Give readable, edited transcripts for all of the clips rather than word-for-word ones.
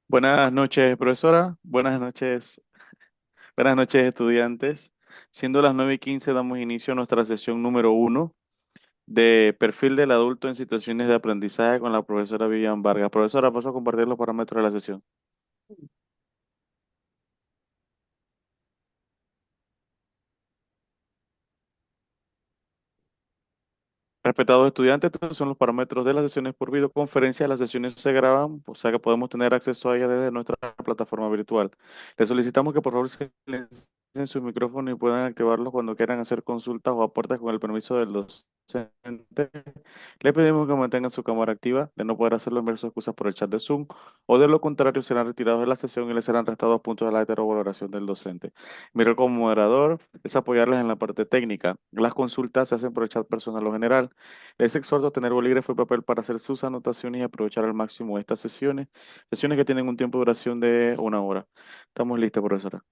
Buenas noches, profesora. Buenas noches, estudiantes. Siendo las 9:15, damos inicio a nuestra sesión número 1 de Perfil del Adulto en Situaciones de Aprendizaje con la profesora Vivian Vargas. Profesora, paso a compartir los parámetros de la sesión. Respetados estudiantes, estos son los parámetros de las sesiones por videoconferencia. Las sesiones se graban, o sea que podemos tener acceso a ellas desde nuestra plataforma virtual. Les solicitamos que por favor silencien su micrófono y puedan activarlos cuando quieran hacer consultas o aportes con el permiso del docente. Le pedimos que mantengan su cámara activa. De no poder hacerlo, enviar sus excusas por el chat de Zoom, o de lo contrario serán retirados de la sesión y les serán restados puntos de la heterovaloración del docente. Mi rol como moderador es apoyarles en la parte técnica. Las consultas se hacen por el chat personal o general. Les exhorto a tener bolígrafo y papel para hacer sus anotaciones y aprovechar al máximo estas sesiones que tienen un tiempo de duración de 1 hora. Estamos listos, profesora.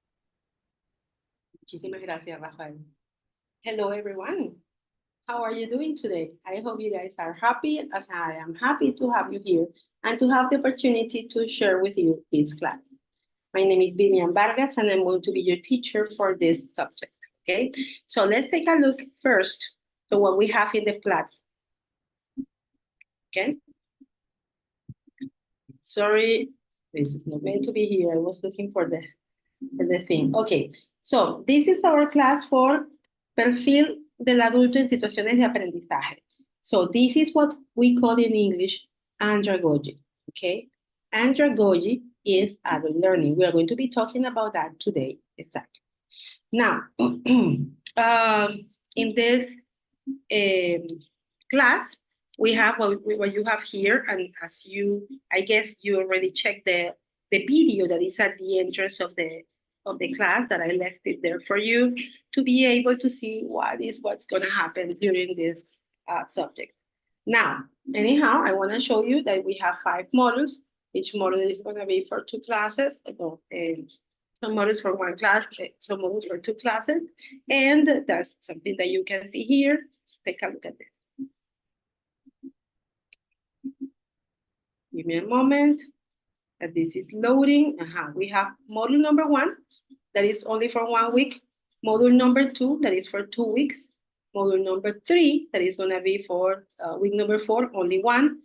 Muchísimas gracias, Rafael. Hello, everyone. How are you doing today? I hope you guys are happy, as I am happy to have you here and to have the opportunity to share with you this class. My name is Vivian Vargas, and I'm going to be your teacher for this subject, okay? So let's take a look first to what we have in the platform, okay? Sorry, this is not meant to be here. I was looking for the thing. Okay, so this is our class for Perfil del Adulto en Situaciones de Aprendizaje. So this is what we call in English andragogy, okay? Andragogy is adult learning. We are going to be talking about that today, exactly. Now, in this class, we have what you have here, and as you, I guess you already checked the video that is at the entrance of the class that I left it there for you to be able to see what's going to happen during this subject. Now, anyhow, I want to show you that we have 5 modules. Each module is going to be for 2 classes. Some modules for 1 class, some modules for 2 classes. And that's something that you can see here. Let's take a look at this. Give me a moment. This is loading. We have module number 1, that is only for 1 week. Module number 2, that is for 2 weeks. Module number 3, that is going to be for week number 4, only 1.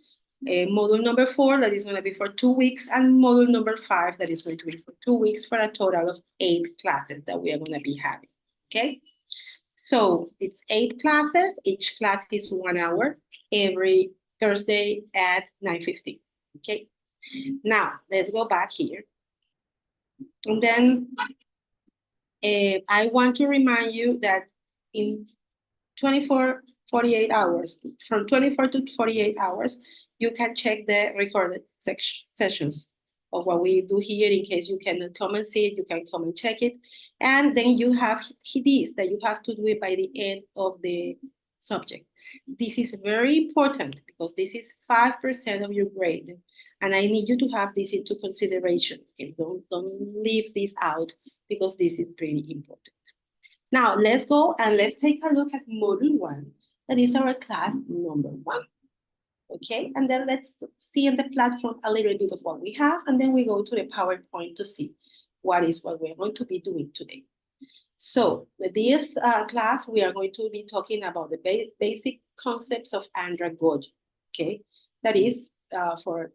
Module number 4, that is going to be for 2 weeks. And module number 5, that is going to be for 2 weeks, for a total of 8 classes that we are going to be having. Okay? So it's 8 classes. Each class is 1 hour every Thursday at 9:15. Okay? Now, let's go back here. And then I want to remind you that in 48 hours, from 24 to 48 hours, you can check the recorded sessions of what we do here. In case you cannot come and see it, you can come and check it. And then you have this, that you have to do it by the end of the subject. This is very important because this is 5% of your grade. And I need you to have this into consideration. Okay? Don't leave this out because this is pretty important. Now, let's go and let's take a look at module 1. That is our class number 1. Okay, and then let's see in the platform a little bit of what we have, and then we go to the PowerPoint to see what we're going to be doing today. So with this class, we are going to be talking about the basic concepts of andragogy, okay? That is for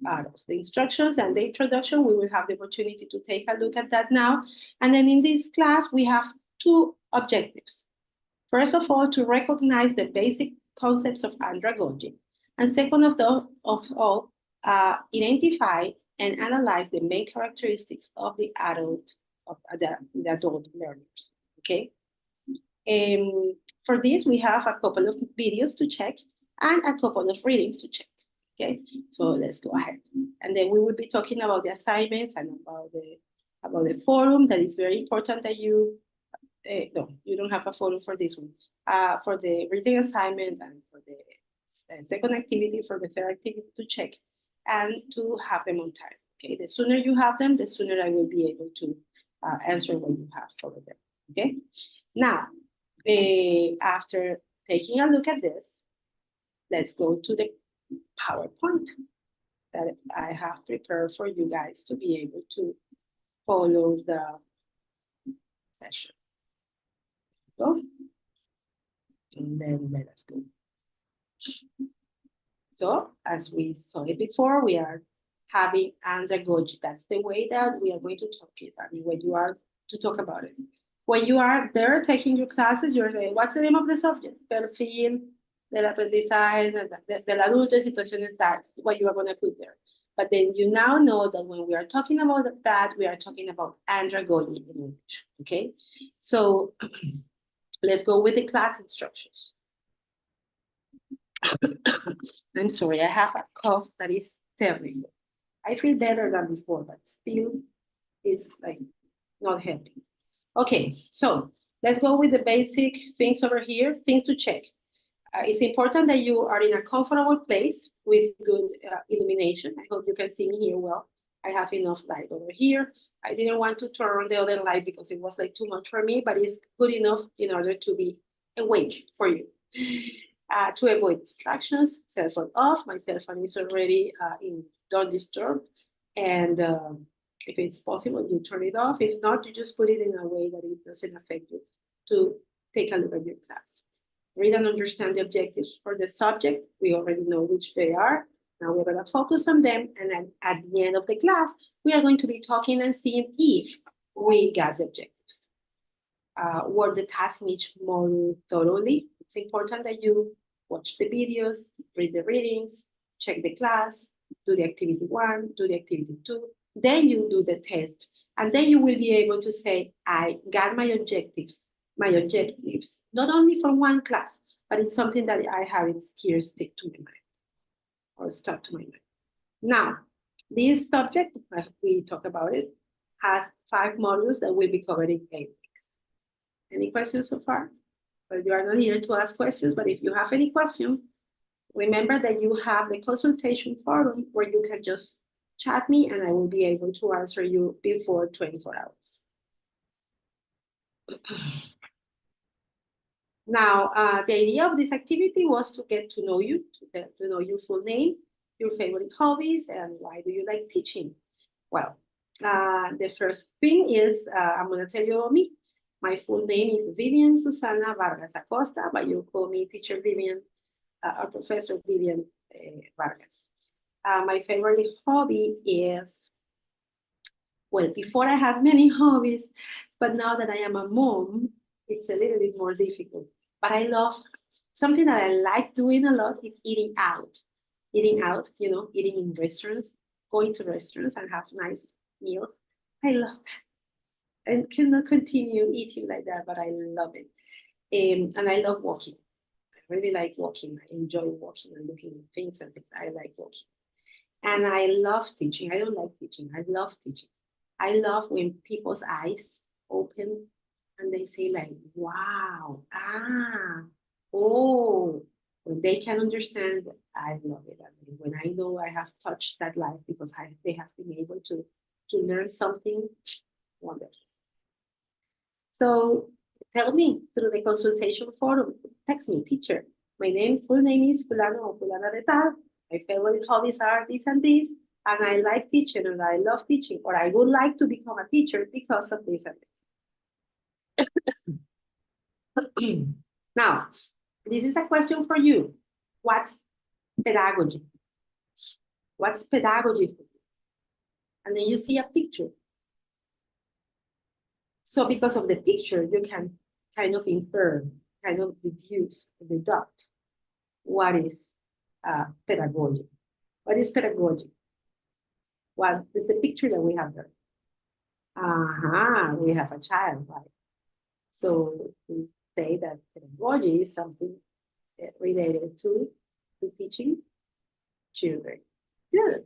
adults. The instructions and the introduction, we will have the opportunity to take a look at that now. And then in this class, we have 2 objectives. First of all, to recognize the basic concepts of andragogy. And second of all, identify and analyze the main characteristics of the adult learners, okay? For this, we have a couple of videos to check and a couple of readings to check, okay? So let's go ahead. And then we will be talking about the assignments and about the forum. That is very important that you, no, you don't have a forum for this one. For the reading assignment and for the second activity, for the third activity to check and to have them on time, okay? The sooner you have them, the sooner I will be able to answer what you have over there, okay? Now, after taking a look at this, let's go to the PowerPoint. that I have prepared for you guys to be able to follow the session. So, and then let us go. So, as we saw it before, we are having andragogy. That's the way that we are going to talk it. I mean, when you are to talk about it. When you are there taking your classes, you're saying, what's the name of the subject? Perfil del aprendizaje, del adulto, situaciones, that's what you are going to put there. But then you now know that when we are talking about that, we are talking about andragogy in English, okay? So let's go with the class instructions. I'm sorry, I have a cough that is terrible. I feel better than before, but still it's like not helping. Okay, so let's go with the basic things over here, things to check. It's important that you are in a comfortable place with good illumination. I hope you can see me here well. I have enough light over here. I didn't want to turn on the other light because it was like too much for me, but it's good enough in order to be awake for you. To avoid distractions, cell phone off. My cell phone is already in don't disturb. And if it's possible, you turn it off. If not, you just put it in a way that it doesn't affect you to take a look at your class. Read and understand the objectives for the subject. We already know which they are. Now we're going to focus on them. And then at the end of the class, we are going to be talking and seeing if we got the objectives. Work the task in each module thoroughly. It's important that you watch the videos, read the readings, check the class, do the activity 1, do the activity 2. Then you do the test. And then you will be able to say, I got my objectives, not only for one class, but it's something that I have it here stick to my mind or stuck to my mind. Now, this subject, we talk about it, has 5 modules that will be covered in 8 weeks. Any questions so far? Well, you are not here to ask questions, but if you have any question, remember that you have the consultation forum where you can just chat me and I will be able to answer you before 24 hours. Now, the idea of this activity was to get to know you, to know your full name, your favorite hobbies, and why do you like teaching? Well, the first thing is, I'm going to tell you about me. My full name is Vivian Susana Vargas Acosta, but you call me Teacher Vivian or Professor Vivian Vargas. My favorite hobby is, well, before I had many hobbies, but now that I am a mom, it's a little bit more difficult. But I love, something that I like doing a lot is eating out. Eating out, you know, eating in restaurants, going to restaurants and have nice meals. I love that. And cannot continue eating like that, but I love it. And I love walking. I really like walking. I enjoy walking and looking at things and things. I like walking. And I love teaching. I don't like teaching. I love teaching. I love when people's eyes open and they say like, wow, oh, when they can understand, I love it. I mean, when I know I have touched that life because they have been able to learn something wonderful. So tell me through the consultation forum, text me, teacher. My full name is Fulano or Fulana de Tal. My favorite hobbies are this and this, and I like teaching and I love teaching, or I would like to become a teacher because of this and this. Now, this is a question for you. What's pedagogy? What's pedagogy for you? And then you see a picture. So because of the picture, you can kind of infer, kind of deduct what is pedagogy. What is pedagogy? What is the picture that we have there? We have a child, right? So we say that pedagogy is something related to teaching children. Good.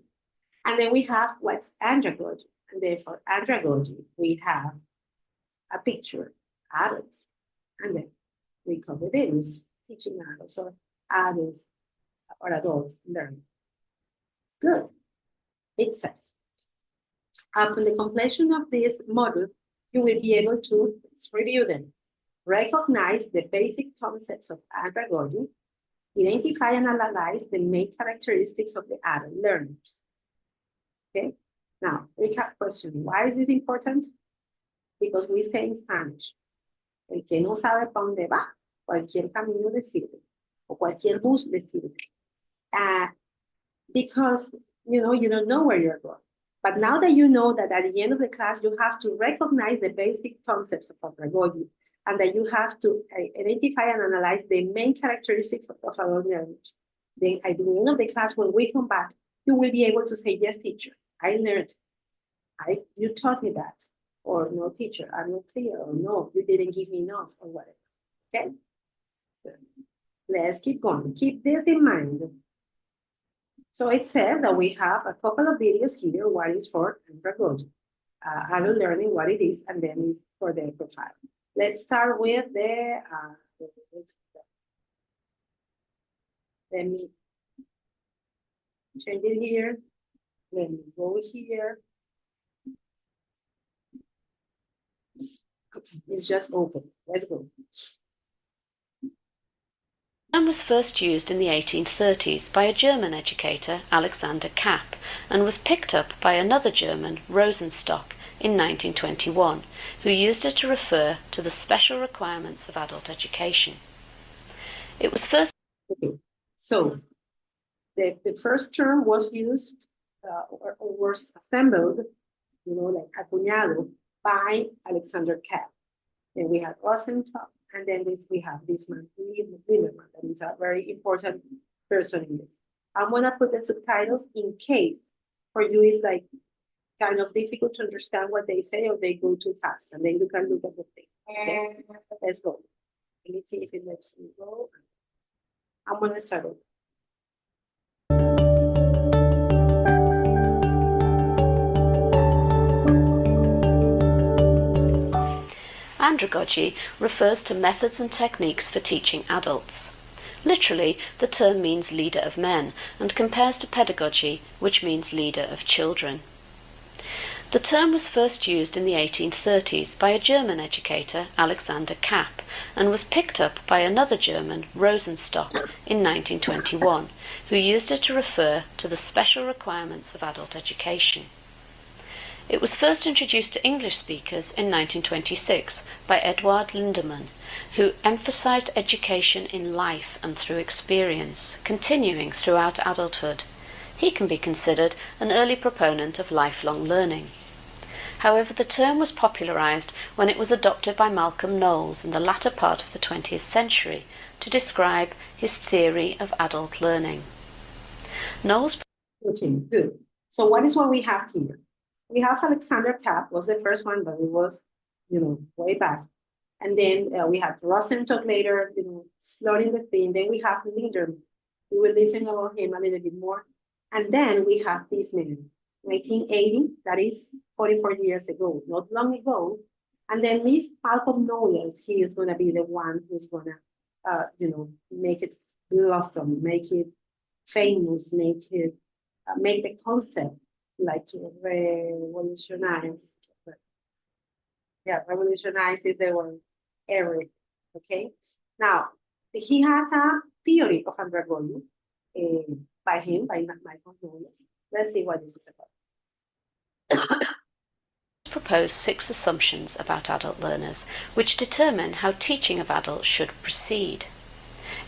And then we have what's andragogy. And therefore, andragogy, we have a picture, adults. And then we cover this, teaching adults or adults or adults learning. Good. It says, upon the completion of this module, you will be able to review them, recognize the basic concepts of andragogy, identify and analyze the main characteristics of the adult learners, Okay, now recap question. Why is this important? Because we say in Spanish, el que no sabe para dónde va, cualquier camino le sirve, o cualquier bus le sirve. Because you don't know where you're going. But now that you know that at the end of the class, you have to recognize the basic concepts of pedagogy, and that you have to identify and analyze the main characteristics of adult learners. Then at the end of the class, when we come back, you will be able to say, yes, teacher, I learned. You taught me that. Or no, teacher, I'm not clear. Or no, you didn't give me enough, or whatever. Okay? Let's keep going. Keep this in mind. So it says that we have a couple of videos here. One is for pedagogy, adult learning, what it is, and then is for the profile. Let's start with the, let me change it here. Let me go here. It's just open. Let's go. The term was first used in the 1830s by a German educator, Alexander Kapp, and was picked up by another German, Rosenstock, in 1921, who used it to refer to the special requirements of adult education. It was first... Okay, so the first term was used or was assembled, like acuñado, by Alexander Kapp. Then we have Rosenstock, and then we have this man, Lieberman, that is a very important person in this. I'm gonna put the subtitles in case for you it's like kind of difficult to understand what they say or they go too fast, and then you can look at the thing. Okay? Let's go. Let me see if it lets me go. I'm gonna start over. Andragogy refers to methods and techniques for teaching adults. Literally, the term means leader of men and compares to pedagogy, which means leader of children. The term was first used in the 1830s by a German educator, Alexander Kapp, and was picked up by another German, Rosenstock, in 1921, who used it to refer to the special requirements of adult education. It was first introduced to English speakers in 1926 by Eduard Lindemann, who emphasized education in life and through experience, continuing throughout adulthood. He can be considered an early proponent of lifelong learning. However, the term was popularized when it was adopted by Malcolm Knowles in the latter part of the 20th century to describe his theory of adult learning. Knowles... Okay, good. So what is what we have here? We have Alexander Kapp was the first one, but it was, way back. And then we have Rosenstock later, exploring the thing. Then we have Lindemann. We will listen about him a little bit more. And then we have this man, 1980, that is 44 years ago, not long ago. And then this Malcolm Knowles, he is going to be the one who's going to, make it blossom, make it famous, make the concept like to revolutionize. Yeah, revolutionize is the word, Eric. Okay. Now, he has a theory of andragogy by Michael Knowles. Let's see what this is about. Propose 6 assumptions about adult learners, which determine how teaching of adults should proceed.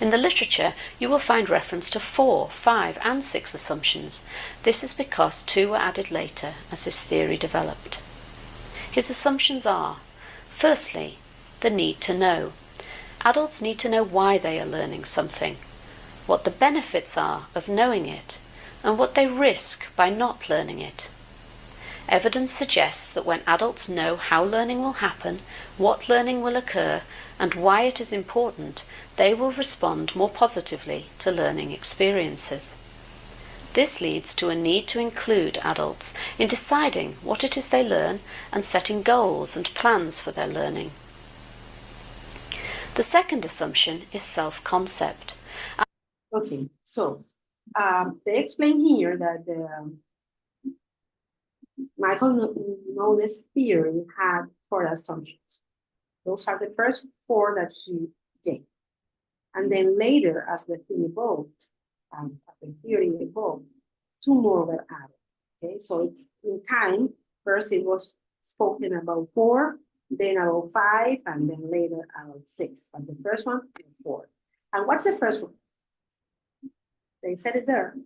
In the literature, you will find reference to 4, 5, and 6 assumptions. This is because 2 were added later as his theory developed. His assumptions are, firstly, the need to know. Adults need to know why they are learning something, what the benefits are of knowing it, and what they risk by not learning it. Evidence suggests that when adults know how learning will happen, what learning will occur, and why it is important, they will respond more positively to learning experiences. This leads to a need to include adults in deciding what it is they learn and setting goals and plans for their learning. The second assumption is self-concept. Okay, so they explain here that Michael Knowles' theory had 4 assumptions. Those are the first 4 that he gave. And then later, as the thing evolved, and as the theory evolved, 2 more were added. Okay, so it's in time. First it was spoken about 4, then about 5, and then later about 6. But the first one, 4. And what's the first one? They said it there.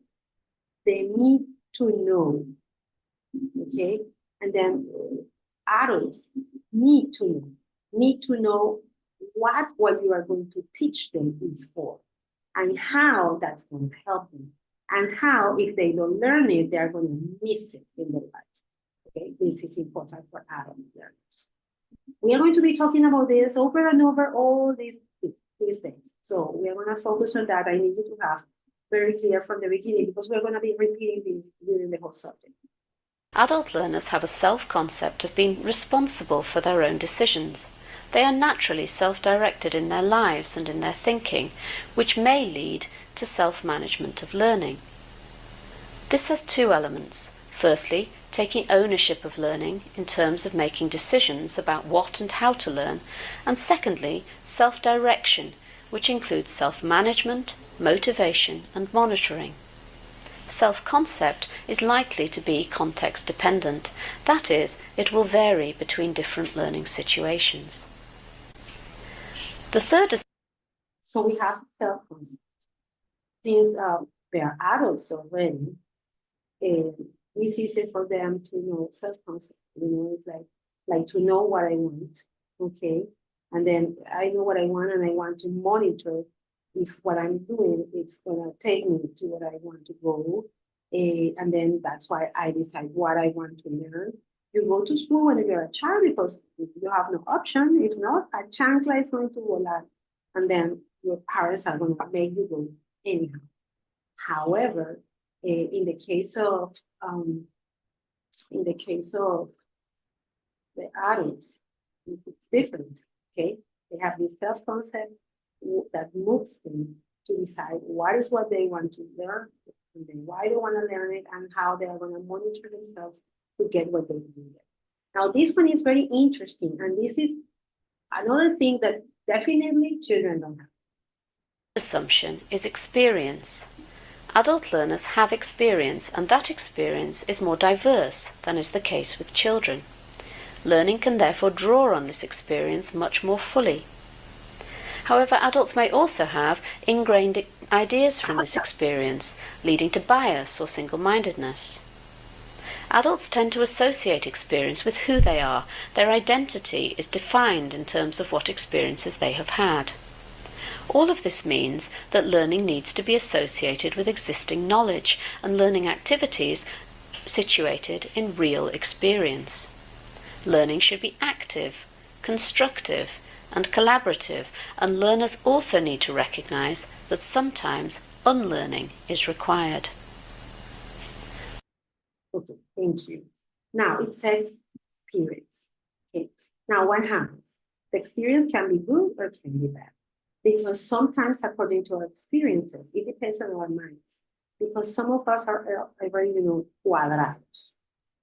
They need to know. Okay, and then adults need to know what you are going to teach them is for, and how that's going to help them, and how if they don't learn it, they're going to miss it in their lives. Okay, this is important for adult learners. We are going to be talking about this over and over all these days. So we are going to focus on that. I need you to have very clear from the beginning, because we're going to be repeating this during the whole subject. Adult learners have a self-concept of being responsible for their own decisions. They are naturally self-directed in their lives and in their thinking, which may lead to self-management of learning. This has 2 elements. Firstly, taking ownership of learning in terms of making decisions about what and how to learn, and secondly, self-direction, which includes self-management, motivation, and monitoring. Self-concept is likely to be context-dependent. That is, it will vary between different learning situations. The third is... So we have self-concept. Since they are adults already, it's easier for them to know self-concept. It's like to know what I want, okay? And then I know what I want, and I want to monitor if what I'm doing is gonna take me to where I want to go. And then that's why I decide what I want to learn. You go to school when you're a child because you have no option. If not, a chancla is going to volar, and then your parents are going to make you go anyhow. However, in the case of the adults, it's different. Okay, they have this self-concept that moves them to decide what they want to learn, and then why they want to learn it, and how they are going to monitor themselves to get what they need. Now, this one is very interesting, and this is another thing that definitely children don't have. Assumption is experience. Adult learners have experience, and that experience is more diverse than is the case with children. Learning can therefore draw on this experience much more fully. However, adults may also have ingrained ideas from this experience, leading to bias or single-mindedness. Adults tend to associate experience with who they are. Their identity is defined in terms of what experiences they have had. All of this means that learning needs to be associated with existing knowledge and learning activities situated in real experience. Learning should be active, constructive, and collaborative, and learners also need to recognize that sometimes unlearning is required. Okay, thank you. Now it says experience. Okay, now what happens? The experience can be good or can be bad, because sometimes, according to our experiences, it depends on our minds. Because some of us are very, cuadrados.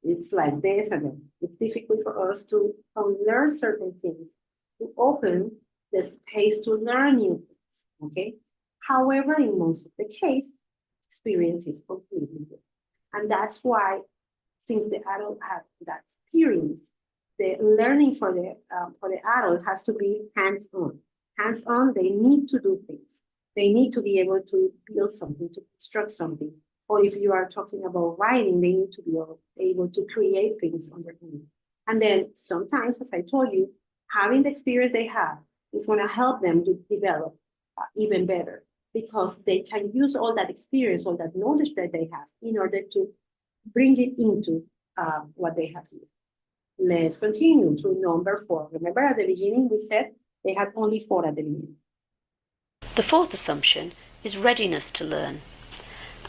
It's like this, and then it's difficult for us to unlearn certain things, to open the space to learn new things. Okay. However, in most of the case, experience is completely good. And that's why, since the adult have that experience, the learning for the adult has to be hands-on. Hands-on, they need to do things. They need to be able to build something, to construct something. Or if you are talking about writing, they need to be able to create things on their own. And then sometimes, as I told you, having the experience they have is going to help them to develop even better, because they can use all that experience, all that knowledge that they have in order to bring it into what they have here. Let's continue to number 4. Remember at the beginning we said they had only 4 at the beginning. The fourth assumption is readiness to learn.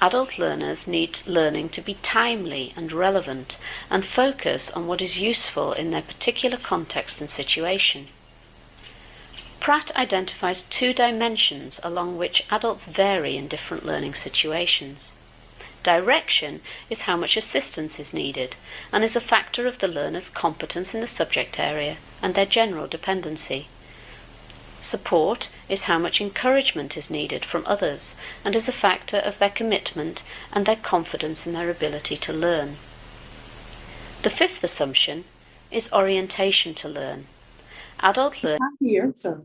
Adult learners need learning to be timely and relevant and focus on what is useful in their particular context and situation. Pratt identifies 2 dimensions along which adults vary in different learning situations. Direction is how much assistance is needed and is a factor of the learner's competence in the subject area and their general dependency. Support is how much encouragement is needed from others and is a factor of their commitment and their confidence in their ability to learn. The fifth assumption is orientation to learn. Adult learning. Here, so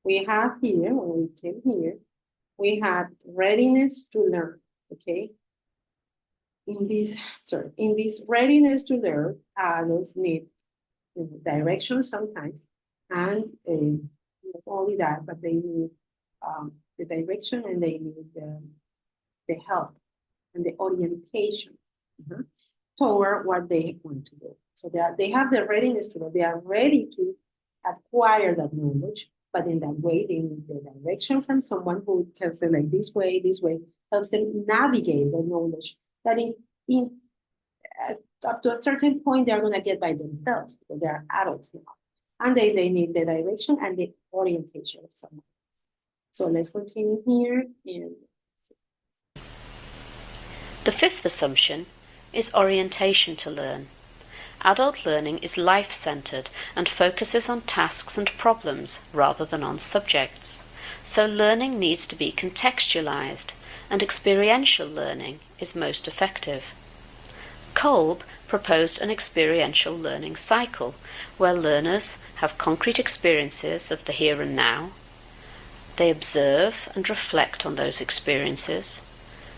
we have here, when we came here, we had readiness to learn, okay? In this readiness to learn, adults need direction sometimes, and not only that, but they need the direction, and they need the help and the orientation toward what they want to do. So they have the readiness to learn. They are ready to acquire that knowledge, but in that way, they need the direction from someone who tells them like this way, helps them navigate the knowledge that up to a certain point, they're going to get by themselves because they're adults now. And they need the direction and the orientation of someone. So let's continue here. The fifth assumption is orientation to learn. Adult learning is life-centered and focuses on tasks and problems rather than on subjects. So learning needs to be contextualized, and experiential learning is most effective. Kolb proposed an experiential learning cycle where learners have concrete experiences of the here and now. They observe and reflect on those experiences.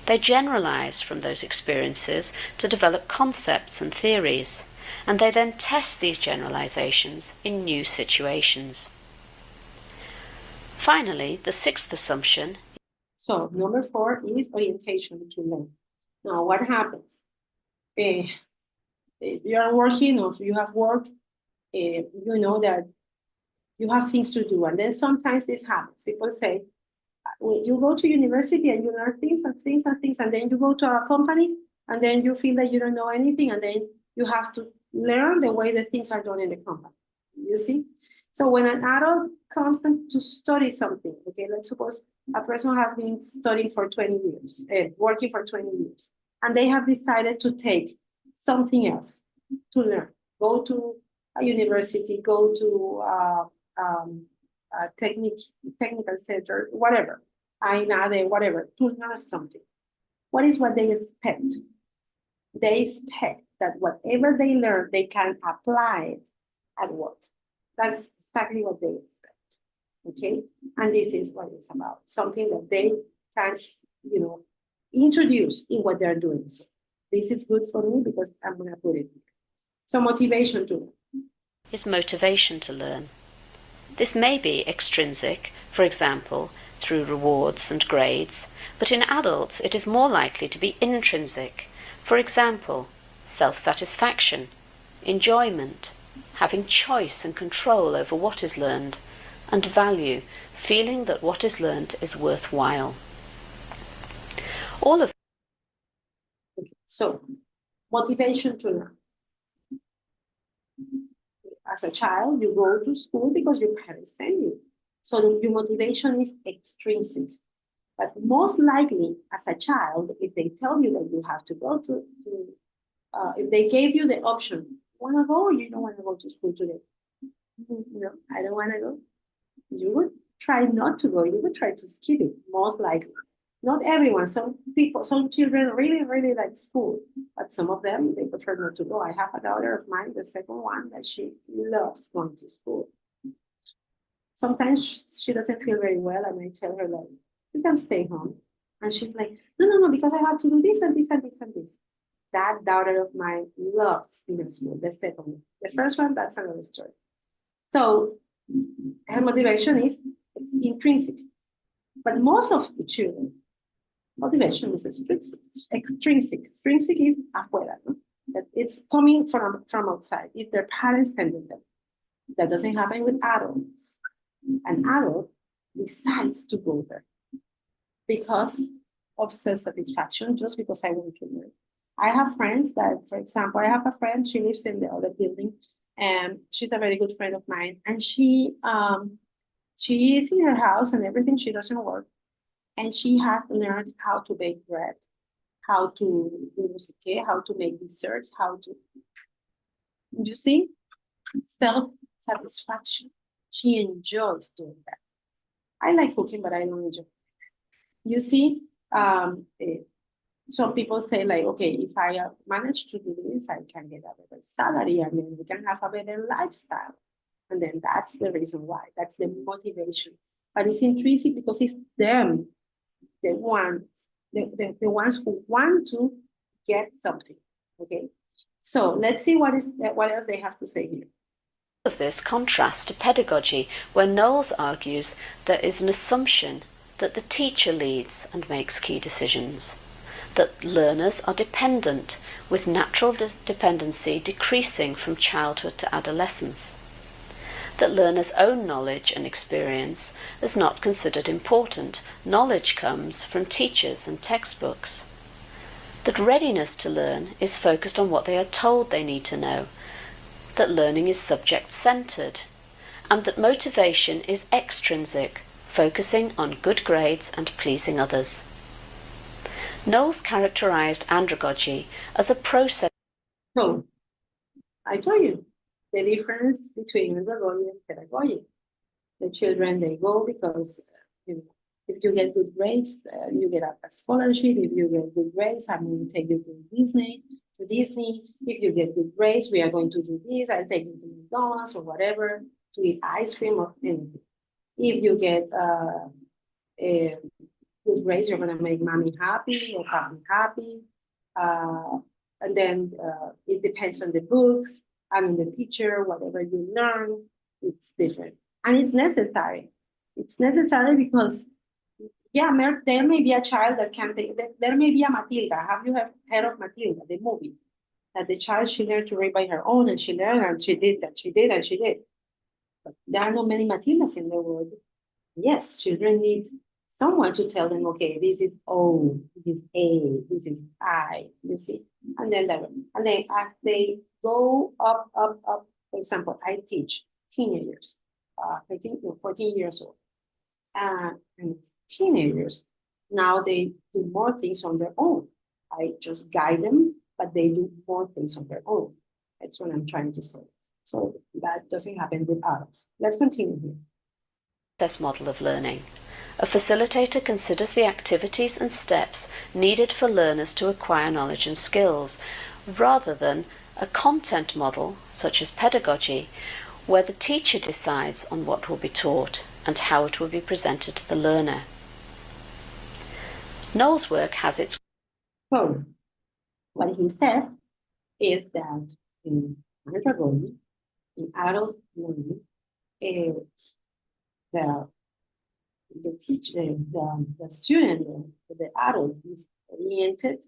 They generalize from those experiences to develop concepts and theories, and they then test these generalizations in new situations. Finally, the sixth assumption. So number 4 is orientation to learn. Now, what happens? If you are working or if you have work, you know that you have things to do. And then sometimes this happens. People say, when you go to university and you learn things and things and things, and then you go to a company and then you feel that you don't know anything, and then you have to learn the way that things are done in the company. You see? So when an adult comes to study something, okay, let's suppose a person has been studying for 20 years, working for 20 years, and they have decided to take something else to learn, go to a university, go to a technical center, whatever, whatever, to learn something. What is what they expect? They expect that whatever they learn, they can apply it at work. That's exactly what they expect, okay? And this is what it's about, something that they can, introduce in what they're doing. So this is good for me because I'm gonna put it here. So motivation to learn. Is motivation to learn. This may be extrinsic, for example, through rewards and grades, but in adults it is more likely to be intrinsic, for example, self-satisfaction, enjoyment, having choice and control over what is learned, and value, feeling that what is learned is worthwhile. All of. Okay, so motivation to learn. As a child, you go to school because your parents send you. So your motivation is extrinsic. But most likely, as a child, if they tell you that you have to go if they gave you the option, you want to go or you don't want to go to school today? No, I don't want to go. You would try not to go. You would try to skip it, most likely. Not everyone. Some children really, really like school, but some of them, they prefer not to go. I have a daughter of mine, the second one, that she loves going to school. Sometimes she doesn't feel very well, and I tell her, like, you can stay home. And she's like, no, because I have to do this and this and this and this. That daughter of mine loves being in school, the second one. The first one, that's another story. So her motivation is intrinsic. But most of the children, motivation is extrinsic. Extrinsic is afuera, no? That it's coming from outside. It's their parents sending them. That doesn't happen with adults. An adult decides to go there because of self-satisfaction, just because I want to learn. I have friends that, for example, I have a friend, she lives in the other building, and she's a very good friend of mine. And she is in her house and everything, she doesn't work. And she has learned how to bake bread, how to do musique, how to make desserts, you see, self-satisfaction. She enjoys doing that. I like cooking, but I don't enjoy it. You see, some people say like, okay, if I manage to do this, I can get a better salary and then we can have a better lifestyle. And then that's the reason why, that's the motivation. But it's intrinsic because it's them, the ones, the ones who want to get something, okay? So let's see what else they have to say here. Of this contrasts to pedagogy, where Knowles argues there is an assumption that the teacher leads and makes key decisions, that learners are dependent, with natural dependency decreasing from childhood to adolescence, that learners' own knowledge and experience is not considered important. Knowledge comes from teachers and textbooks, that readiness to learn is focused on what they are told they need to know, that learning is subject-centered, and that motivation is extrinsic, focusing on good grades and pleasing others. Knowles characterized andragogy as a process. So, I told you the difference between andragogy and pedagogy. The children, they go because if you get good grades, you get a scholarship. If you get good grades, I'm going to take you to Disney. If you get good grades, we are going to do this. I'll take you to McDonald's or whatever to eat ice cream or anything. If you get good grades, you're going to make mommy happy or papi happy. And then it depends on the books and the teacher, whatever you learn, it's different. And it's necessary. It's necessary because, yeah, there may be a child that can take, there may be a Matilda. Have you heard of Matilda, the movie? That the child, she learned to read by her own, and she learned, and she did, and she did, and she did. But there are not many Matildas in the world. Yes, children need someone to tell them, okay, this is O, this is A, this is I, you see? And then as they go up, for example, I teach teenagers, 14 years old. And teenagers, now they do more things on their own. I just guide them, but they do more things on their own. That's what I'm trying to say. So that doesn't happen with adults. Let's continue here. Process model of learning. A facilitator considers the activities and steps needed for learners to acquire knowledge and skills, rather than a content model, such as pedagogy, where the teacher decides on what will be taught and how it will be presented to the learner. Knowles' work has its... So, what he says is that in pedagogy, in adult learning, the teacher, the student, the adult is oriented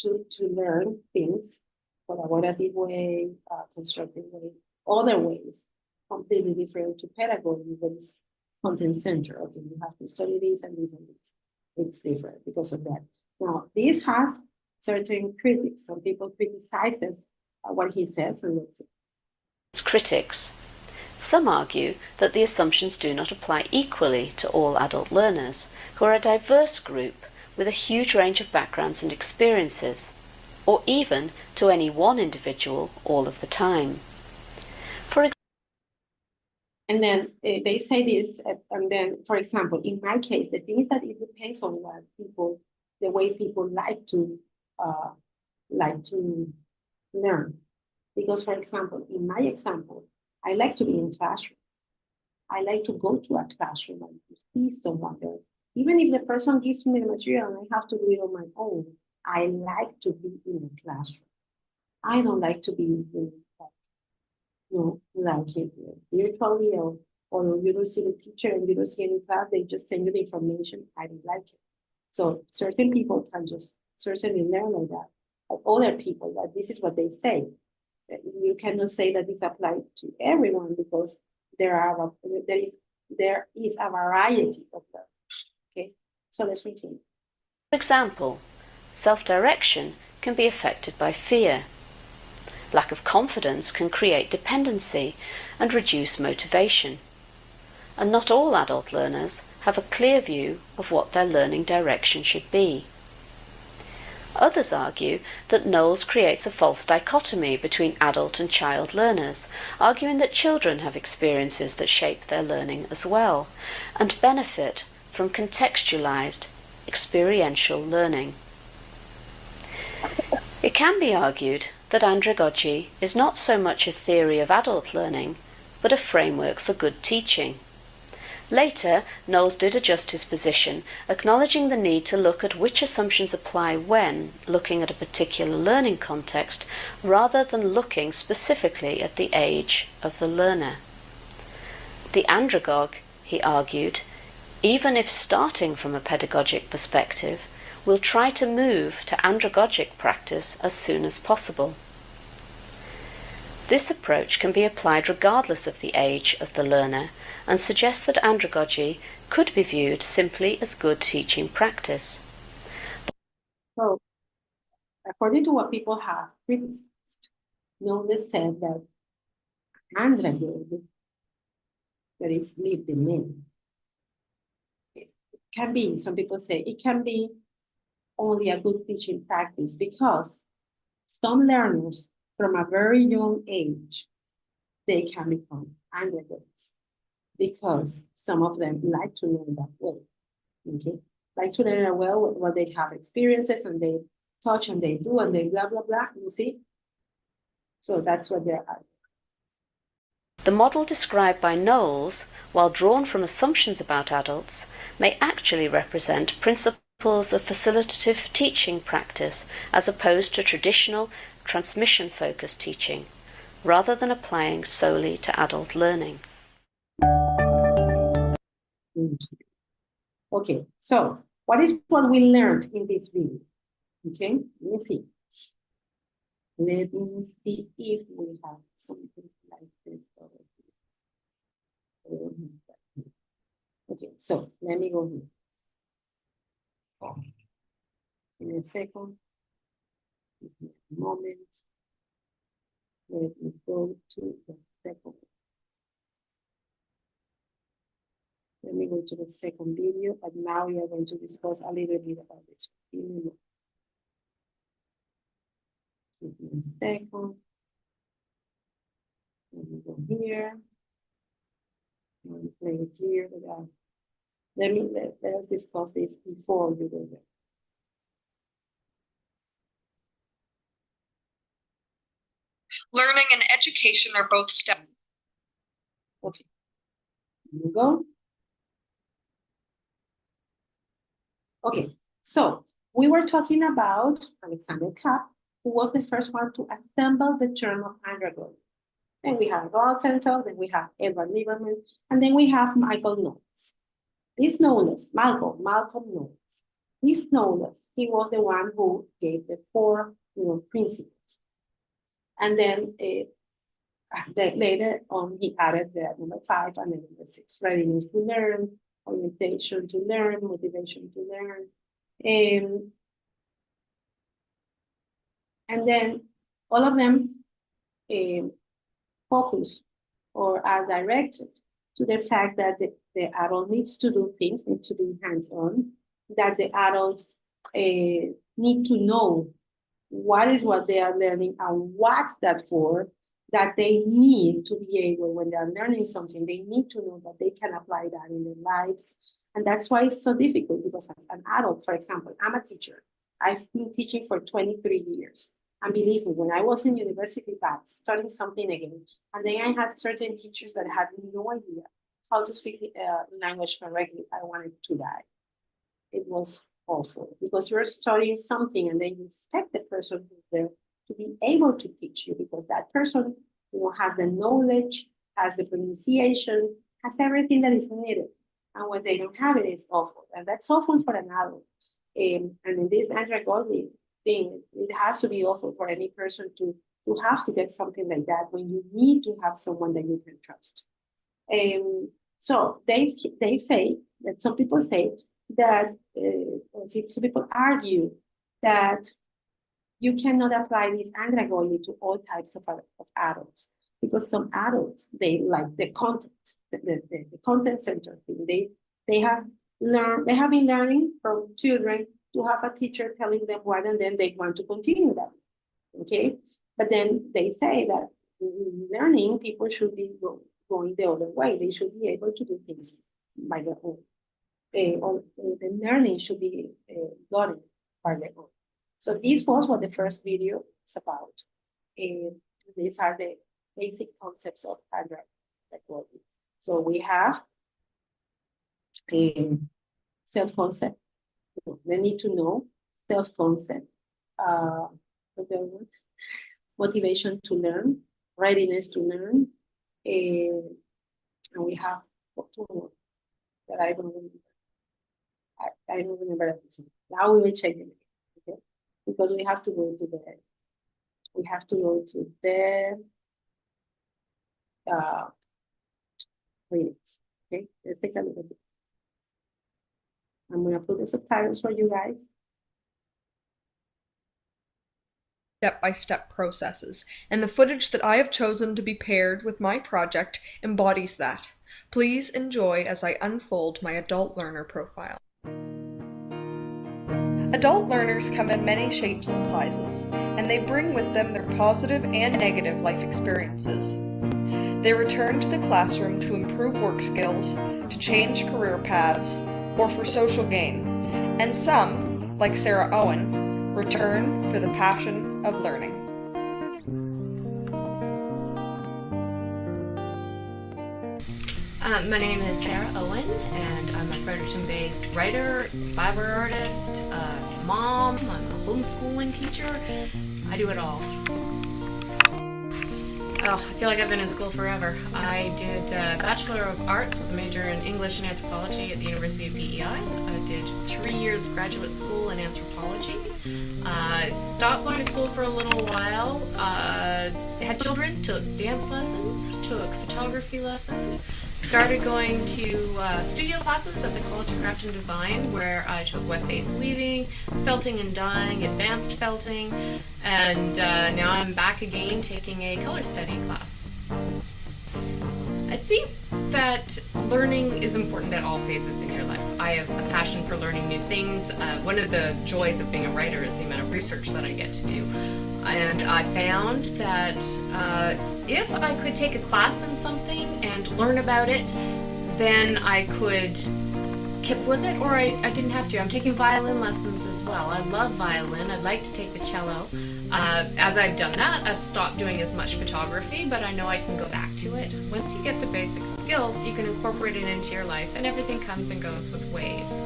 to learn things collaborative way, constructive way, other ways, completely different to pedagogy that is content-centered. Okay, you have to study this and this and this. It's different because of that. Now, this has certain critics. Some people criticize what he says, and let's see. Critics. Some argue that the assumptions do not apply equally to all adult learners, who are a diverse group with a huge range of backgrounds and experiences, or even to any one individual all of the time. And then they say this, and then, for example, in my case, the thing is that it depends on what people, the way people like to learn. Because, for example, in my example, I like to be in classroom. I like to go to a classroom and to see someone there. Even if the person gives me the material and I have to do it on my own, I like to be in a classroom. I don't like to be in, like virtually, or you don't see the teacher and you don't see any class, they just send you the information. I don't like it. So certain people can just certainly learn like that. But other people, that this is what they say. You cannot say that this applies to everyone because there is a variety of them. Okay, so let's continue. For example, self-direction can be affected by fear. Lack of confidence can create dependency and reduce motivation. And not all adult learners have a clear view of what their learning direction should be. Others argue that Knowles creates a false dichotomy between adult and child learners, arguing that children have experiences that shape their learning as well, and benefit from contextualized, experiential learning. It can be argued that andragogy is not so much a theory of adult learning, but a framework for good teaching. Later, Knowles did adjust his position, acknowledging the need to look at which assumptions apply when looking at a particular learning context, rather than looking specifically at the age of the learner. The andragogue, he argued, even if starting from a pedagogic perspective, will try to move to andragogic practice as soon as possible. This approach can be applied regardless of the age of the learner, and suggests that andragogy could be viewed simply as good teaching practice. So, according to what people have criticized, Knowles said that andragogy, that is lived in men, it can be, some people say, it can be only a good teaching practice because some learners from a very young age, they can become andragogues, because some of them like to learn that way, okay? Like to learn well what they have experiences and they touch and they do and they blah, blah, blah, you see? So that's what they're at. The model described by Knowles, while drawn from assumptions about adults, may actually represent principles of facilitative teaching practice as opposed to traditional transmission-focused teaching, rather than applying solely to adult learning. Okay, so what is what we learned in this video? Okay, let me see. Let me see if we have something like this over here. Okay, so let me go here. In a second. Moment. Let me go to the second. Let me go to the second video, but now we are going to discuss a little bit about this. Give me a second. Let me go here. And play it here. Let's discuss this before we go there. Learning and education are both STEM. Okay. Here we go. Okay, so we were talking about Alexander Kapp, who was the first one to assemble the term of andragogy. Then we have Rosenthal, then we have Edward Lieberman, and then we have Michael Knowles. This Knowles, Malcolm Knowles, this Knowles, he was the one who gave the four principles. And then later on, he added the number 5 and then number 6, readiness to learn, orientation to learn, motivation to learn. And then all of them focus or are directed to the fact that the adult needs to do things, needs to be hands-on, that the adults need to know what is what they are learning and what's that for, that they need to be able, when they are learning something, they need to know that they can apply that in their lives. And that's why it's so difficult, because as an adult, for example, I'm a teacher. I've been teaching for 23 years. And believe me, when I was in university back, studying something again, and then I had certain teachers that had no idea how to speak the language correctly, I wanted to die. It was awful, because you're studying something and then you expect the person who's there to be able to teach you, because that person has the knowledge, has the pronunciation, has everything that is needed. And when they don't have it, it's awful. And that's awful for an adult. And in this andragogy thing, it has to be awful for any person to have to get something like that when you need to have someone that you can trust. So they say that some people say that some people argue that you cannot apply this andragogy to all types of adults, because some adults, they like the content, the content center thing. They have been learning from children to have a teacher telling them what, and then they want to continue that. Okay, but then they say that in learning, people should be going the other way. They should be able to do things by their own. Or the learning should be gotten by their own. So this was what the first video is about. And these are the basic concepts of handwriting recording. So we have a self-concept. They need to know self-concept, motivation to learn, readiness to learn, and we have two more that I don't remember. I don't remember everything. Now we will check them, okay? Because we have to go to the readings. Okay, let's take a look at this. I'm gonna put the subtitles for you guys. Step-by-step processes, and the footage that I have chosen to be paired with my project embodies that. Please enjoy as I unfold my adult learner profile. Adult learners come in many shapes and sizes, and they bring with them their positive and negative life experiences. They return to the classroom to improve work skills, to change career paths, or for social gain, and some, like Sarah Owen, return for the passion of learning. My name is Sarah Owen, and I'm a Fredericton-based writer, fiber artist, mom, I'm a homeschooling teacher. I do it all. Oh, I feel like I've been in school forever. I did a Bachelor of Arts with a major in English and Anthropology at the University of PEI. I did 3 years graduate school in anthropology. Stopped going to school for a little while. Had children, took dance lessons, took photography lessons. Started going to studio classes at the College of Craft and Design, where I took wet face weaving, felting and dyeing, advanced felting, and now I'm back again taking a color study class. I think that learning is important at all phases in your life. I have a passion for learning new things. One of the joys of being a writer is the amount of research that I get to do. And I found that if I could take a class in something and learn about it, then I could keep with it, or I didn't have to. I'm taking violin lessons as well. I love violin. I'd like to take the cello. As I've done that, I've stopped doing as much photography, but I know I can go back to it. Once you get the basic skills, you can incorporate it into your life, and everything comes and goes with waves.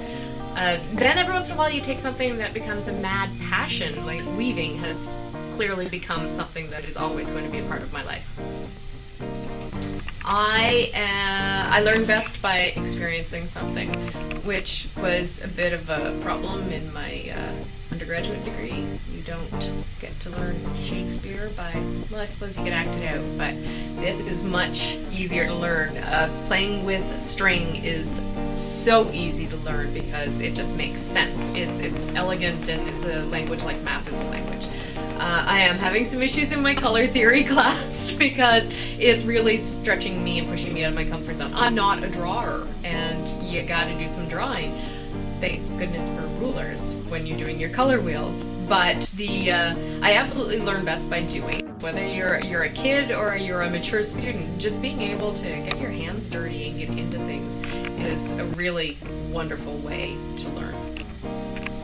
Then every once in a while you take something that becomes a mad passion, like weaving has clearly become something that is always going to be a part of my life. I learn best by experiencing something, which was a bit of a problem in my undergraduate degree. You don't get to learn Shakespeare by, well, I suppose you get acted out, but this is much easier to learn. Playing with string is so easy to learn because it just makes sense. It's elegant, and it's a language like math is a language. I am having some issues in my color theory class because it's really stretching me and pushing me out of my comfort zone. I'm not a drawer, and you gotta do some drawing. Thank goodness for rulers when you're doing your color wheels. But I absolutely learn best by doing. Whether you're a kid or you're a mature student, just being able to get your hands dirty and get into things is a really wonderful way to learn.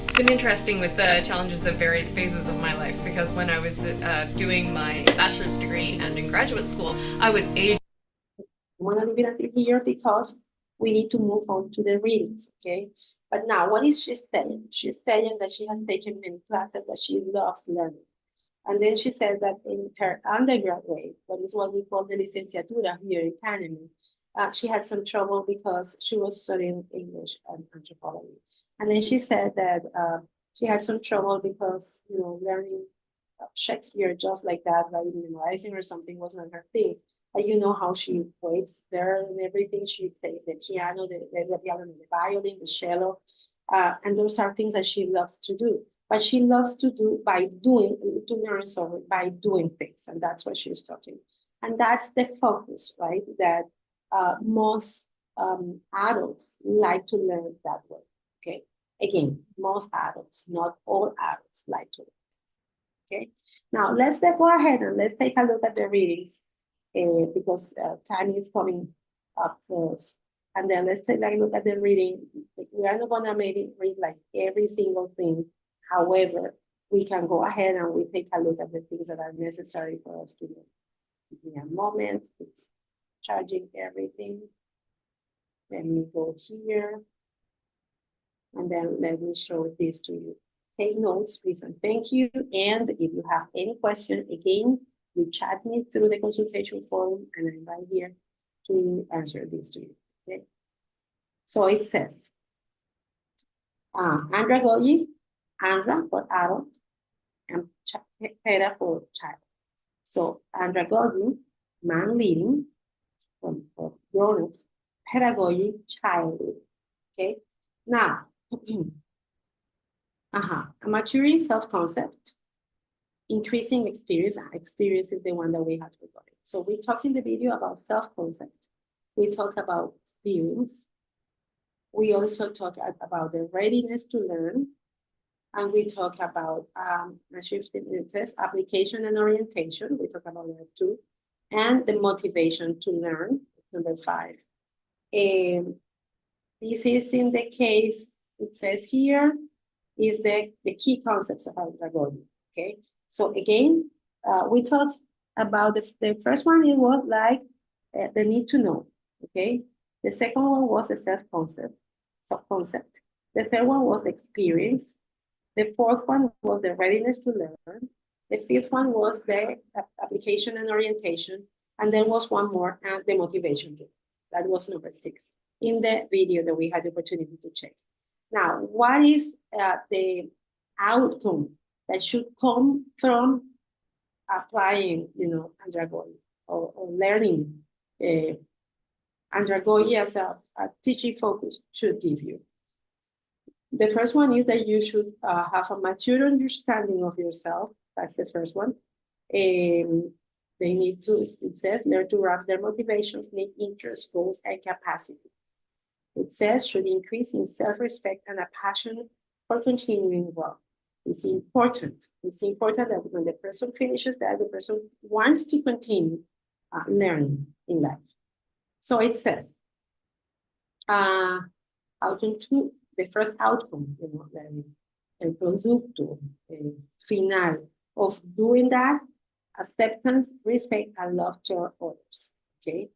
It's been interesting with the challenges of various phases of my life, because when I was doing my bachelor's degree and in graduate school, I was aged. I want to leave it until here because we need to move on to the readings, okay? But now, what is she saying? She's saying that she has taken many classes, that she loves learning. And then she said that in her undergraduate, what is what we call the licenciatura here in Canada, she had some trouble because she was studying English and anthropology. And then she said that she had some trouble because, you know, learning Shakespeare just like that, like memorizing or something, was not her thing. But you know how she waves there and everything. She plays the piano, the violin, the cello. And those are things that she loves to do. But she loves to do by doing things. And that's what she's talking. And that's the focus, right? That most adults like to learn that way. Okay. Again, most adults, not all adults, like to learn. Okay. Now let's go ahead and let's take a look at the readings because time is coming up first. And then let's take a look at the reading. We are not gonna maybe read like every single thing. However, we can go ahead and we take a look at the things that are necessary for us to do. Give me a moment, it's charging everything. Let me go here. And then let me show this to you. Take notes, please, and thank you. And if you have any question, again, you chat me through the consultation forum, and I'm right here to answer this to you, okay? So it says, andragogy, andra for adult, and pera for child. So andragogy, man leading, for grown-ups, pedagogy, child, okay? Now, a maturing self-concept, increasing experience. Experience is the one that we have recorded. So we talk in the video about self-concept. We talk about experience. We also talk about the readiness to learn. And we talk about application and orientation. We talk about that too. And the motivation to learn, number 5. This is in the case, it says here, is the key concepts of andragogy, okay? So again, we talked about the first one, it was like the need to know, okay? The second one was the self-concept. The third one was the experience. The fourth one was the readiness to learn. The fifth one was the application and orientation. And there was one more, the motivation. That was number 6 in the video that we had the opportunity to check. Now, what is the outcome that should come from applying, andragogy or learning andragogy as a teaching focus should give you? The first one is that you should have a mature understanding of yourself. That's the first one. They need to, it says, learn to grasp their motivations, need interests, goals, and capacity. It says should increase in self-respect and a passion for continuing growth. It's important. It's important that when the person finishes that, the person wants to continue learning in life. So it says, outcome 2, the first outcome, el producto final of doing that, acceptance, respect, and love to others, okay?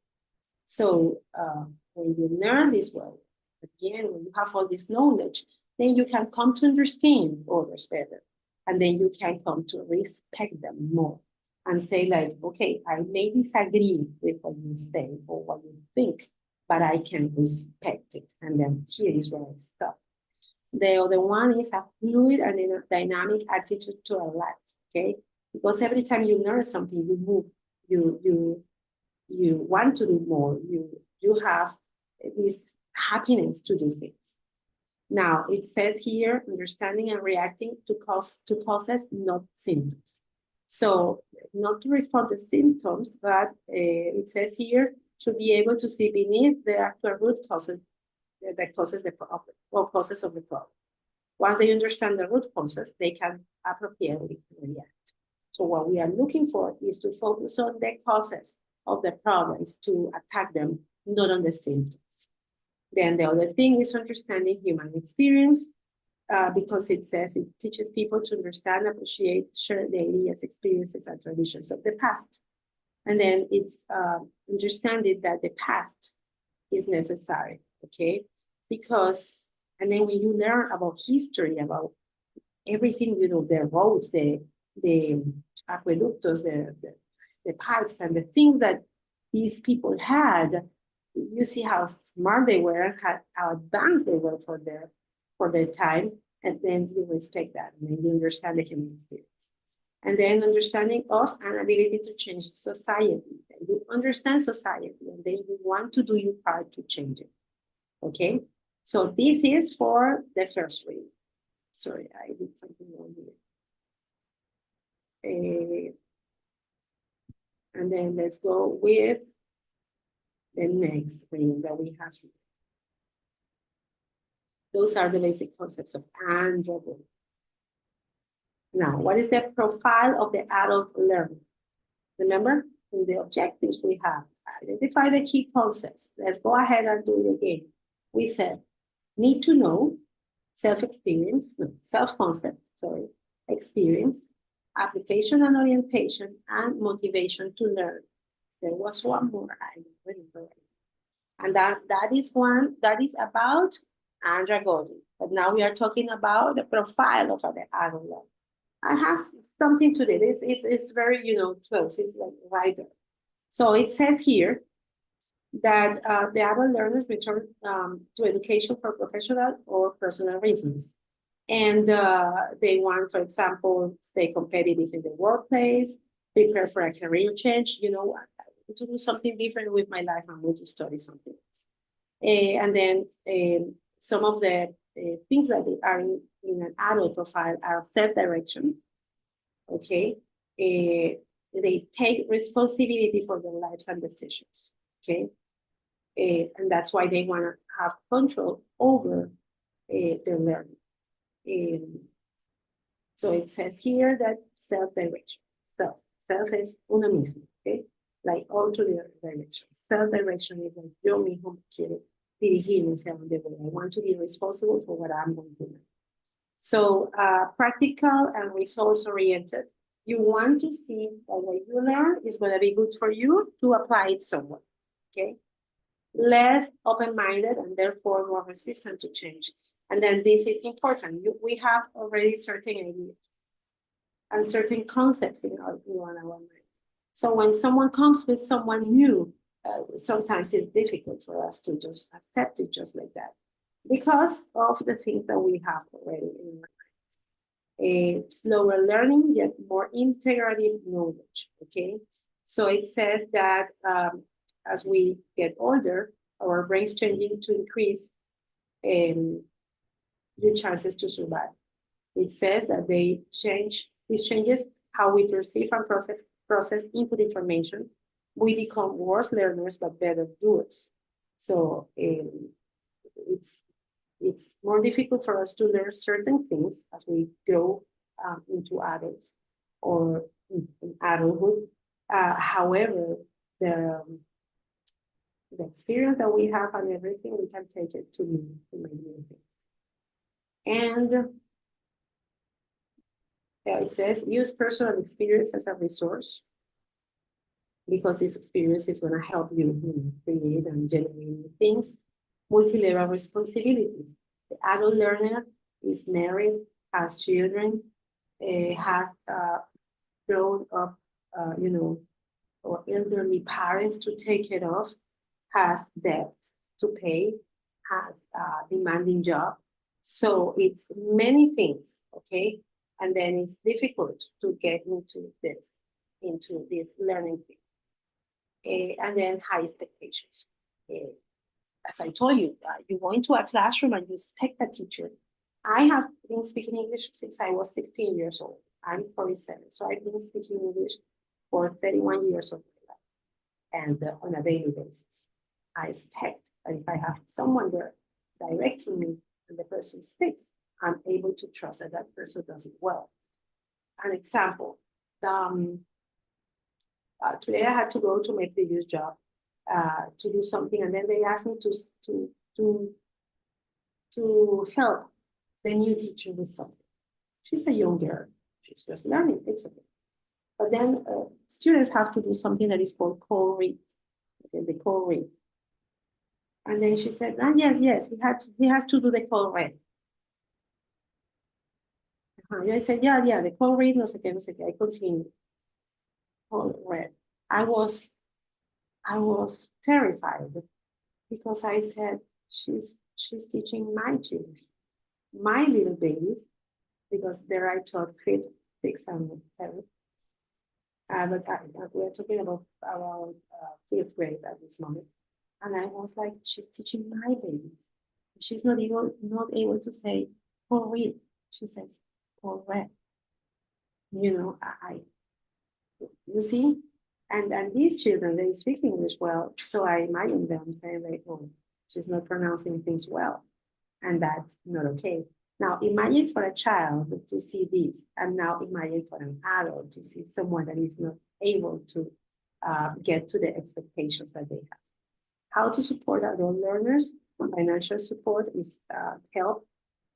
So when you learn this well, again, when you have all this knowledge, then you can come to understand others better. And then you can come to respect them more and say like, okay, I may disagree with what you say or what you think, but I can respect it. And then here is where I stop. The other one is a fluid and a dynamic attitude to our life, okay? Because every time you learn something, you move, you want to do more, you have this happiness to do things. Now, it says here, understanding and reacting to causes, not symptoms. So, not to respond to symptoms, but it says here, should be able to see beneath the actual root causes that causes the problem, or causes of the problem. Once they understand the root causes, they can appropriately react. So what we are looking for is to focus on the causes of the problems, to attack them, not on the symptoms. Then the other thing is understanding human experience, because it says it teaches people to understand, appreciate, share the ideas, experiences, and traditions of the past. And then it's understanding that the past is necessary, okay? Because, and then when you learn about history, about everything, the roads, the aqueductos, the pipes, and the things that these people had, you see how smart they were and how advanced they were for their time, and then you respect that, and then you understand the human experience. And then understanding of an ability to change society. You understand society, and then you want to do your part to change it. Okay? So this is for the first reading. Sorry, I did something wrong here. And then let's go with the next reading that we have here. Those are the basic concepts of andragogy. Now, what is the profile of the adult learner? Remember, in the objectives we have, identify the key concepts. Let's go ahead and do it again. We said, need to know, self-experience, no, self-concept, sorry, experience, application and orientation, and motivation to learn. There was one more I remember. And that is about andragogy. But now we are talking about the profile of the adult learner. It has something to do. It's very, close. It's like right there. So it says here that the adult learners return to education for professional or personal reasons. And they want, for example, stay competitive in the workplace, prepare for a career change. I want to do something different with my life. I'm going to study something else. And then some of the things that are in an adult profile are self-direction. Okay. They take responsibility for their lives and decisions. Okay. And that's why they want to have control over their learning. So it says here that self-direction. Self is uno mismo, okay? Like all to the direction. Self-direction is like yo mismo quiero dirigirme hacia donde voy. I want to be responsible for what I'm going to do. So practical and results-oriented. You want to see that what you learn is going to be good for you to apply it somewhere, okay? Less open-minded and therefore more resistant to change. And then this is important. We have already certain ideas and certain concepts in our minds. So when someone comes with someone new, sometimes it's difficult for us to just accept it just like that because of the things that we have already in our mind. Slower learning, yet more integrative knowledge, okay? So it says that as we get older, our brains changing to increase your chances to survive. It says that this changes how we perceive and process input information. We become worse learners, but better doers. So it's more difficult for us to learn certain things as we grow into adults or in adulthood. However, the experience that we have and everything, we can take it to many things. And it says, use personal experience as a resource because this experience is going to help you, create and generate new things. Multi-level responsibilities. The adult learner is married, has children, has grown up, or elderly parents to take care of, has debts to pay, has a demanding job. So it's many things, okay? And then it's difficult to get into this learning thing. And then high expectations. As I told you, you go into a classroom and you expect a teacher. I have been speaking English since I was 16 years old. I'm 47, so I've been speaking English for 31 years of my life, and on a daily basis. I expect that if I have someone there directing me and the person speaks, I'm able to trust that that person does it well. An example, today I had to go to my previous job to do something, and then they asked me to help the new teacher with something. She's a young girl, she's just learning, it's okay. But then students have to do something that is called call read. Okay, the call read. And then she said, yes, he has to do the call read. And I said, yeah, the call read, no sé qué. I continued. Call read. I was terrified because I said, she's teaching my children, my little babies, because there I taught 5th, 6th, and 7th. But we're talking about 5th grade at this moment. And I was like, she's teaching my babies. She's not able to say, call read. She says, call read. You see? And these children, they speak English well. So I imagine them saying like, oh, she's not pronouncing things well. And that's not okay. Now imagine for a child to see this, and now imagine for an adult to see someone that is not able to get to the expectations that they have. How to support adult learners? Financial support is help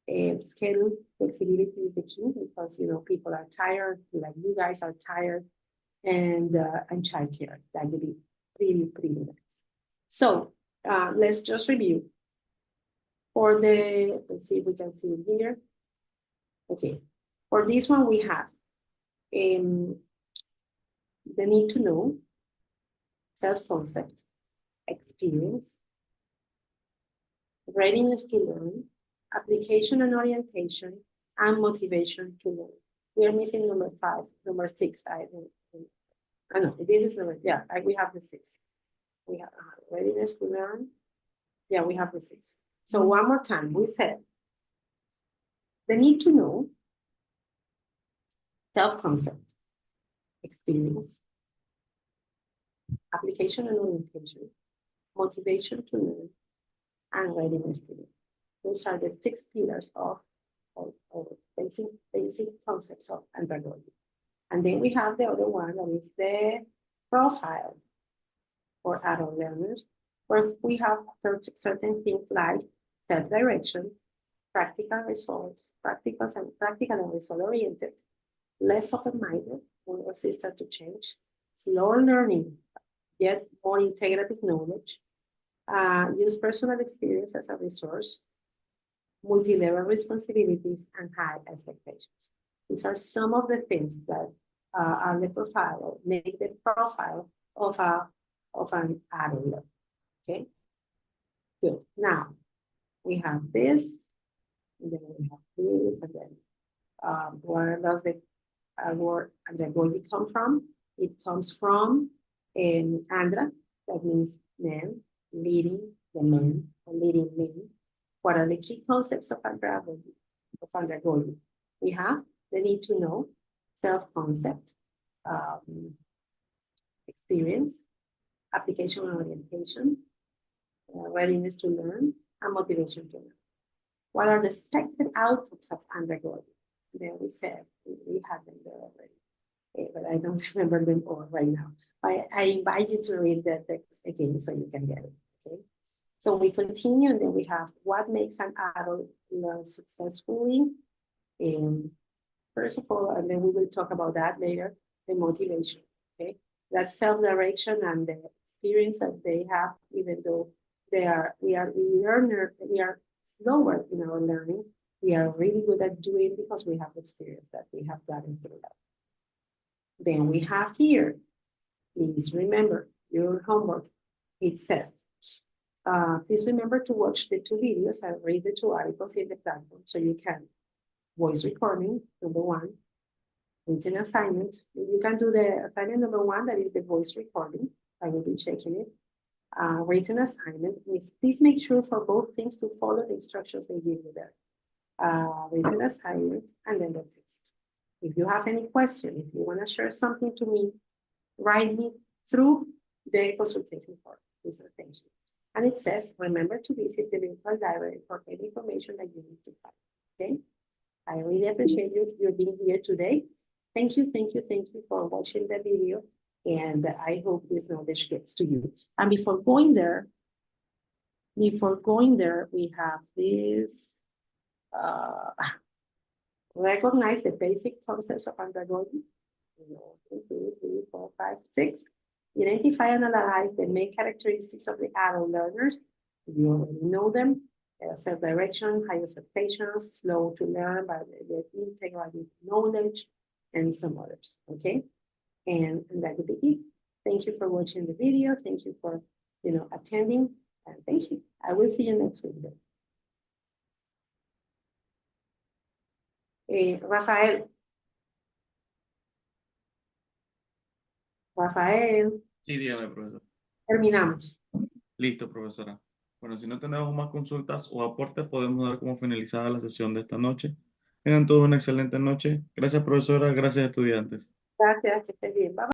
Schedule flexibility is the key because, you know, people are tired, like you guys are tired, and childcare. That would be pretty nice. So let's just review. For the, let's see if we can see it here. Okay, for this one we have the need to know, self-concept, experience, readiness to learn, application and orientation, and motivation to learn. We are missing number 5, number 6. I know this is number, yeah, we have the 6. We have readiness to learn. Yeah, we have the 6. So one more time, we said the need to know, self-concept, experience, application and orientation, motivation to learn, and readiness to learn. Those are the 6 pillars of basic concepts of andragogy. And then we have the other one that is the profile for adult learners, where we have certain things like self-direction, practical results, practical and result-oriented, less open-minded, more resistant to change, slower learning, yet more integrative knowledge, use personal experience as a resource, multi-level responsibilities, and high expectations. These are some of the things that are the profile, make the profile of an adult. Okay, good. Now we have this, and then we have this, and then where does the word andragogy come from? It comes from andra, that means men, leading the men, or leading men. What are the key concepts of andragogy? We have the need to know, self-concept, experience, application and orientation, readiness to learn, and motivation to learn. What are the expected outcomes of andragogy? There we said, we had them there already, but I don't remember them all right now. I invite you to read the text again so you can get it, okay? So we continue, and then we have what makes an adult learn successfully. First of all, and then we will talk about that later, the motivation, okay? That self-direction and the experience that they have, even though we are slower in our learning, we are really good at doing because we have experience that we have gotten through that. Then we have here, please remember your homework. It says, please remember to watch the 2 videos and read the 2 articles in the platform so you can voice recording, number 1, written assignment. You can do the assignment number 1, that is the voice recording. I will be checking it. Written assignment. Please make sure for both things to follow the instructions they give you there. Written assignment, and then the text. If you have any question, if you want to share something to me, write me through the consultation form. These are things. And it says, remember to visit the virtual library for any information that you need to find. Okay? I really appreciate you being here today. Thank you for watching the video, and I hope this knowledge gets to you. And before going there, we have this, recognize the basic concepts of andragogy. 1, 2, 3, 4, 5, 6. Identify and analyze the main characteristics of the adult learners. You already know them. Self-direction, high expectations, slow to learn, but the integrated knowledge, and some others, okay? And that would be it. Thank you for watching the video. Thank you for, attending, and thank you. I will see you next video. Rafael. Sí, dígame, profesor. Terminamos. Listo, profesora. Bueno, si no tenemos más consultas o aportes, podemos dar como finalizada la sesión de esta noche. Tengan todos una excelente noche. Gracias, profesora. Gracias, estudiantes. Gracias, que estés bien. Bye.